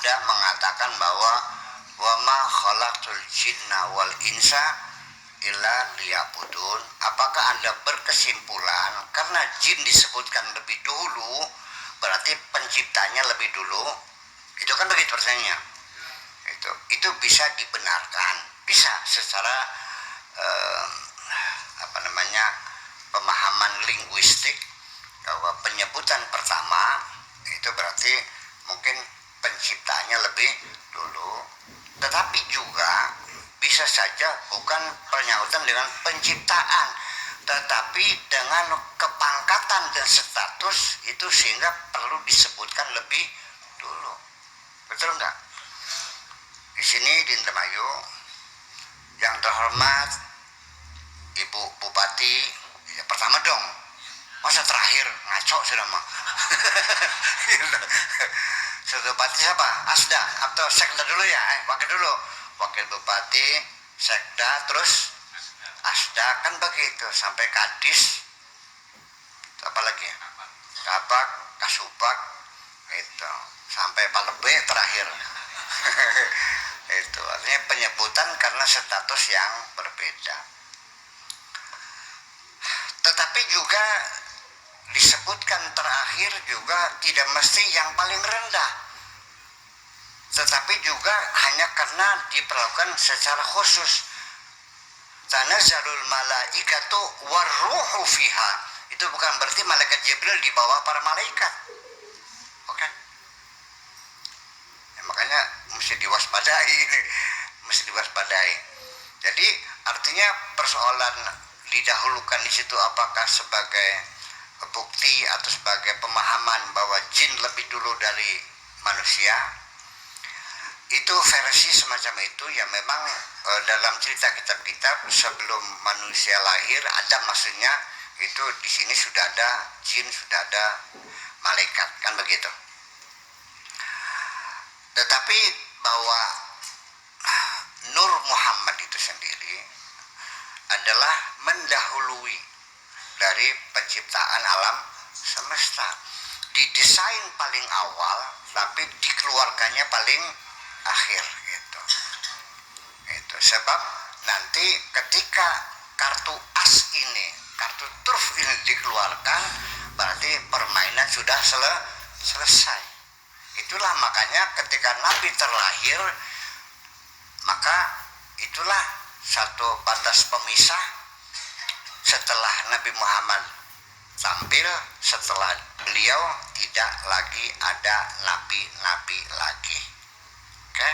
Anda mengatakan bahwa wa ma khalaqtul jinna wal insa illa liya'budun? Apakah Anda berkesimpulan karena jin disebutkan lebih dulu berarti penciptanya lebih dulu? Itu kan begitu pertanyaannya. Itu bisa dibenarkan, bisa secara pemahaman linguistik bahwa penyebutan pertama itu berarti mungkin penciptanya lebih dulu, tetapi juga bisa saja bukan penyautan dengan penciptaan, tetapi dengan kepangkatan dan status itu sehingga perlu disebutkan lebih dulu. Betul enggak? Di sini di Indramayu yang terhormat Ibu Bupati, ya pertama dong, masa terakhir ngaco sudah mah. Bupati siapa? Asda atau Sekda dulu ya? Wakil dulu, Wakil Bupati, Sekda, terus Asda, kan begitu sampai Kadis, apa lagi? Kabak, Kasubag, itu sampai Palebe terakhir. Itu artinya penyebutan karena status yang berbeda. Tetapi juga disebutkan terakhir juga tidak mesti yang paling rendah, tetapi juga hanya karena diperlakukan secara khusus. Tanazzalul malaikatu warruhu fiha, itu bukan berarti malaikat Jibril di bawah para malaikat. Oke? Ya, makanya mesti diwaspadai ini, mesti diwaspadai. Jadi artinya persoalan didahulukan di situ apakah sebagai bukti atau sebagai pemahaman bahwa jin lebih dulu dari manusia, itu versi semacam itu ya memang dalam kitab-kitab sebelum manusia lahir ada, maksudnya itu di sini sudah ada jin, sudah ada malaikat, kan begitu. Tetapi bahwa Nur Muhammad itu sendiri adalah mendahului dari penciptaan alam semesta, didesain paling awal tapi dikeluarkannya paling akhir gitu. Itu sebab nanti ketika kartu as ini, kartu truf ini dikeluarkan, berarti permainan sudah selesai. Itulah makanya ketika Nabi terlahir, maka itulah satu batas pemisah. Setelah Nabi Muhammad tampil, setelah beliau tidak lagi ada nabi-nabi lagi. Oke?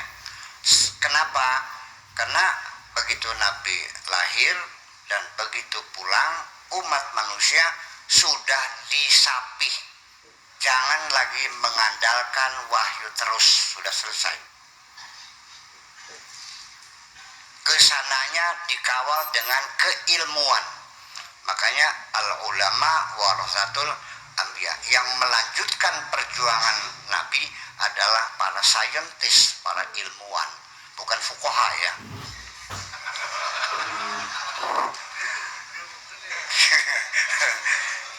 Kenapa? Karena begitu Nabi lahir dan begitu pulang, umat manusia sudah disapih. Jangan lagi mengandalkan wahyu terus, sudah selesai. Kesananya dikawal dengan keilmuan. Makanya al-ulama warasatul anbiya, yang melanjutkan perjuangan Nabi adalah para saintis, para ilmuwan, bukan fuqaha ya.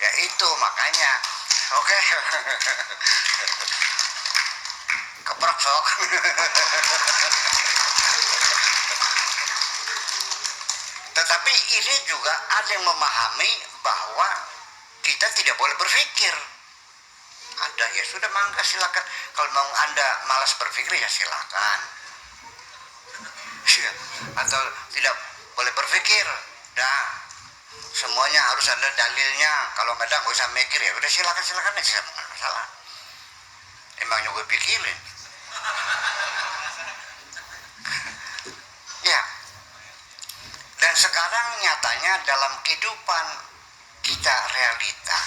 Ya itu makanya, oke. Keprok sok. Tetapi ini juga ada yang memahami bahwa kita tidak boleh berpikir. Ada, ya sudah, mangga silakan. Kalau mau Anda malas berpikir ya silakan. Atau tidak boleh berpikir, dah semuanya harus ada dalilnya. Kalau nggak ada nggak usah mikir, ya udah silakan aja, bukan masalah. Emang juga pikirin. Ya. Dan sekarang nyatanya dalam kehidupan kita realita,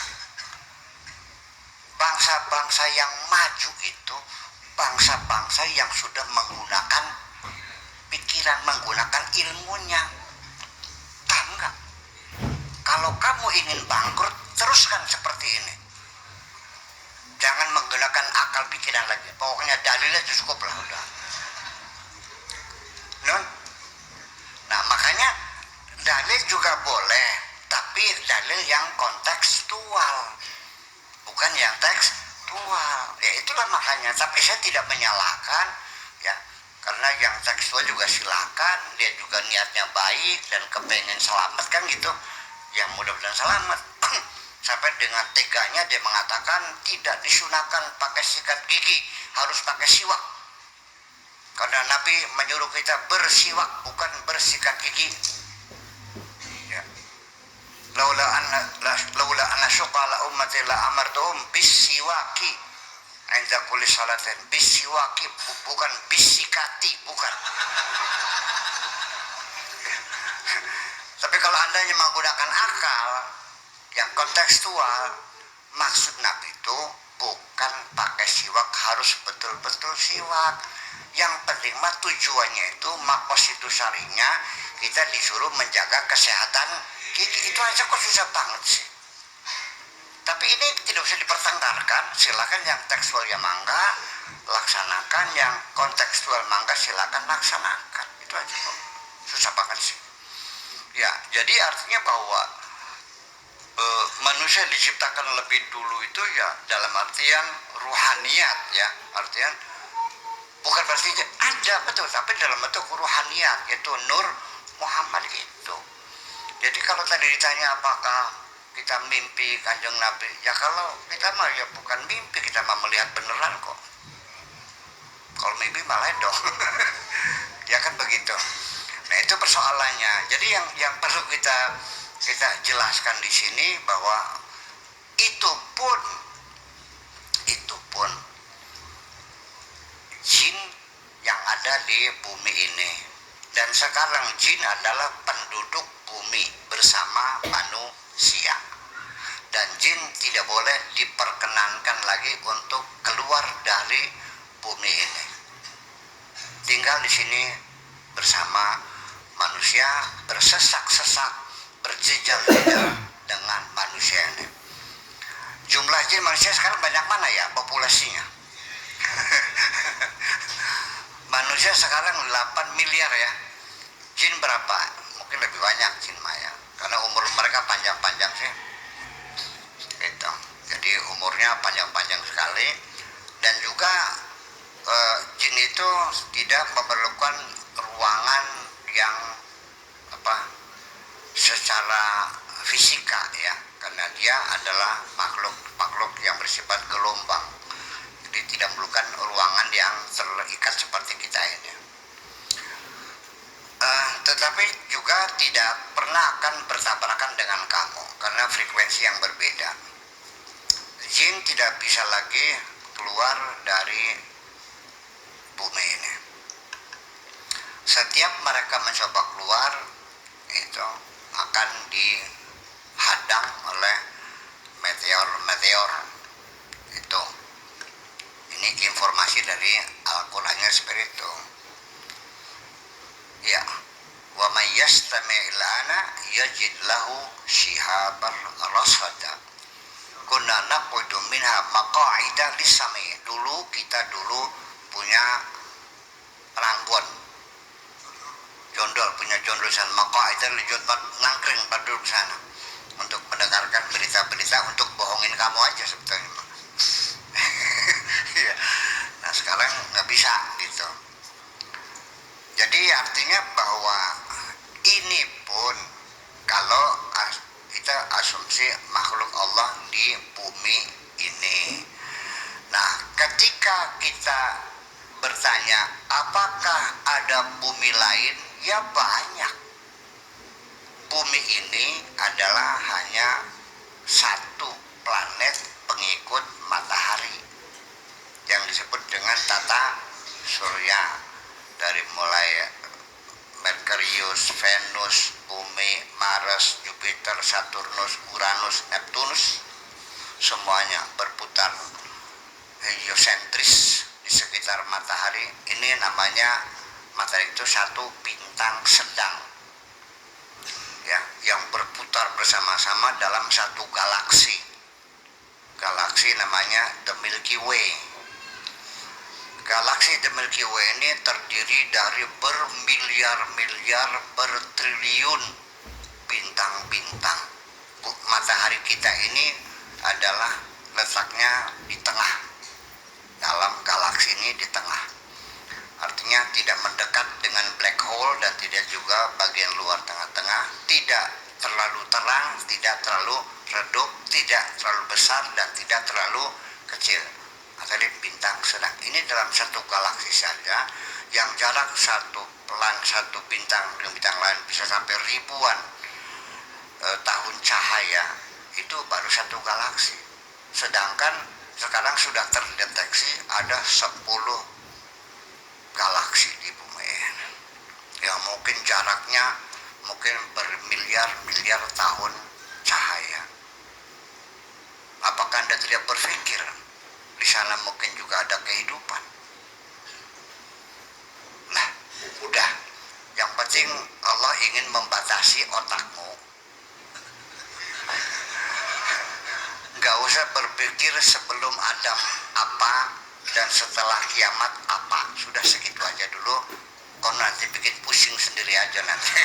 bangsa-bangsa yang maju itu bangsa-bangsa yang sudah menggunakan pikiran, menggunakan ilmunya. Tahu nggak? Kalau kamu ingin bangkrut, teruskan seperti ini. Jangan menggunakan akal pikiran lagi. Pokoknya dalilnya cukup lah udah. Non? Nah makanya dalil juga boleh, tapi dalil yang kontekstual, bukan yang tekstual. tekstual. Ya itulah makanya. Tapi saya tidak menyalahkan, ya, karena yang tekstual juga silakan. Dia juga niatnya baik dan kepengen selamat kan gitu. Yang mudah-mudahan selamat. Sampai dengan teganya dia mengatakan tidak disunahkan pakai sikat gigi, harus pakai siwak. Karena Nabi menyuruh kita bersiwak, bukan bersikat gigi. Ya. Laula anna syuqala ummati la amartuhum bisiwaki inda kulli salatin. Bisiwaki, bukan bisikati, bukan. Tapi kalau Anda yang menggunakan akal yang kontekstual, maksud Nabi itu bukan pakai siwak harus betul-betul siwak. Yang penting mah tujuannya itu maqasid syari'nya kita disuruh menjaga kesehatan gigi. Itu aja kok susah banget sih. Tapi ini tidak bisa dipertengkarkan. Silakan yang tekstual ya mangga laksanakan, yang kontekstual mangga silakan laksanakan. Itu aja kok. Susah banget sih. Ya, jadi artinya bahwa manusia diciptakan lebih dulu itu ya dalam artian ruhaniyat, ya, artian bukan berarti ada betul, tapi dalam bentuk ruhaniyat, yaitu Nur Muhammad itu. Jadi kalau tadi ditanya apakah kita mimpi Kanjeng Nabi, ya kalau kita mah ya bukan mimpi, kita mah melihat beneran kok. Kalau mimpi malah dong. Ya kan begitu. Nah itu persoalannya. Jadi yang perlu kita jelaskan di sini bahwa itu pun jin yang ada di bumi ini, dan sekarang jin adalah penduduk bumi bersama manusia, dan jin tidak boleh diperkenankan lagi untuk keluar dari bumi ini, tinggal di sini bersama manusia, bersesak-sesak, berjejal-jejal dengan manusia ini. Jumlah jin manusia sekarang banyak mana ya populasinya? Manusia sekarang 8 miliar ya. Jin berapa? Mungkin lebih banyak jin maya, karena umur mereka panjang-panjang sih. Gitu. Jadi umurnya panjang-panjang sekali. Dan juga jin itu tidak memerlukan ruangan yang secara fisika, ya, karena dia adalah makhluk yang bersifat gelombang. Jadi tidak memerlukan ruangan yang terikat seperti kita ini. Tetapi juga tidak pernah akan bertabrakan dengan kamu karena frekuensi yang berbeda. Jin tidak bisa lagi keluar dari bumi ini. Setiap mereka mencoba keluar itu akan dihadang oleh meteor itu. Ini informasi dari Al-Qur'annya seperti itu. Ya, wa may yastami' lana yajid lahu shihaban rasada. Kunna naqudu minha maqa'ida lis-sami'. Kita dulu punya ranggon jondol, punya jondol sana, maqa'ida nangkring pada duduk sana untuk mendengarkan berita-berita, untuk bohongin kamu aja sebetulnya. Nah sekarang nggak bisa gitu. Jadi artinya bahwa ini pun kalau kita asumsi makhluk Allah di bumi ini. Nah ketika kita bertanya apakah ada bumi lain, ya banyak. Bumi ini adalah hanya satu planet pengikut matahari yang disebut dengan tata surya, dari mulai Merkurius, Venus, Bumi, Mars, Jupiter, Saturnus, Uranus, Neptunus, semuanya berputar heliosentris di sekitar matahari. Ini namanya matahari itu satu bintang sedang, ya, yang berputar bersama-sama dalam satu galaksi. Galaksi namanya The Milky Way. Galaksi The Milky Way ini terdiri dari bermiliar-miliar, bertriliun bintang-bintang. Matahari kita ini adalah letaknya di tengah, dalam galaksi ini di tengah. Artinya tidak mendekat dengan black hole dan tidak juga bagian luar tengah-tengah, tidak terlalu terang, tidak terlalu redup, tidak terlalu besar dan tidak terlalu kecil. Atau bintang sedang. Ini dalam satu galaksi saja yang jarak satu bintang dengan bintang lain bisa sampai ribuan tahun cahaya, itu baru satu galaksi. Sedangkan sekarang sudah terdeteksi ada 10 galaksi di bumi yang mungkin jaraknya mungkin bermiliar-miliar tahun cahaya. Apakah Anda tidak berpikir di sana mungkin juga ada kehidupan? Nah, udah. Yang penting Allah ingin membatasi otakmu. Nggak usah berpikir sebelum Adam apa dan setelah kiamat apa. Sudah segitu aja dulu. Kau nanti bikin pusing sendiri aja nanti.